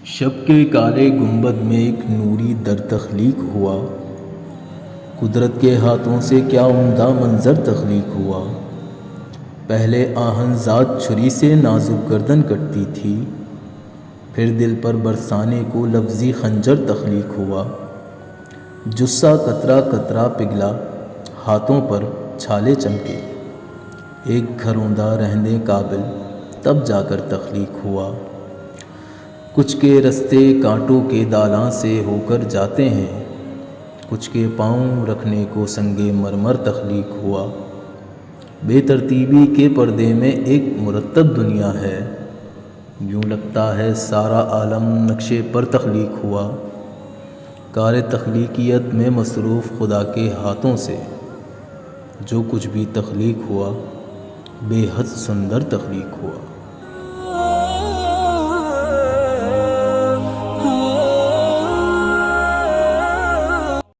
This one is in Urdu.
شب کے کالے گنبد میں ایک نوری در تخلیق ہوا، قدرت کے ہاتھوں سے کیا عمدہ منظر تخلیق ہوا۔ پہلے آہن ذات چھری سے نازک گردن کٹتی تھی، پھر دل پر برسانے کو لفظی خنجر تخلیق ہوا۔ جثہ قطرہ قطرہ پگھلا، ہاتھوں پر چھالے چمکے، ایک گھروندہ رہنے قابل تب جا کر تخلیق ہوا۔ کچھ کے رستے کانٹوں کے دالاں سے ہو کر جاتے ہیں، کچھ کے پاؤں رکھنے کو سنگے مرمر تخلیق ہوا۔ بے ترتیبی کے پردے میں ایک مرتب دنیا ہے، یوں لگتا ہے سارا عالم نقشے پر تخلیق ہوا۔ کار تخلیقیت میں مصروف خدا کے ہاتھوں سے جو کچھ بھی تخلیق ہوا، بے حد سندر تخلیق ہوا۔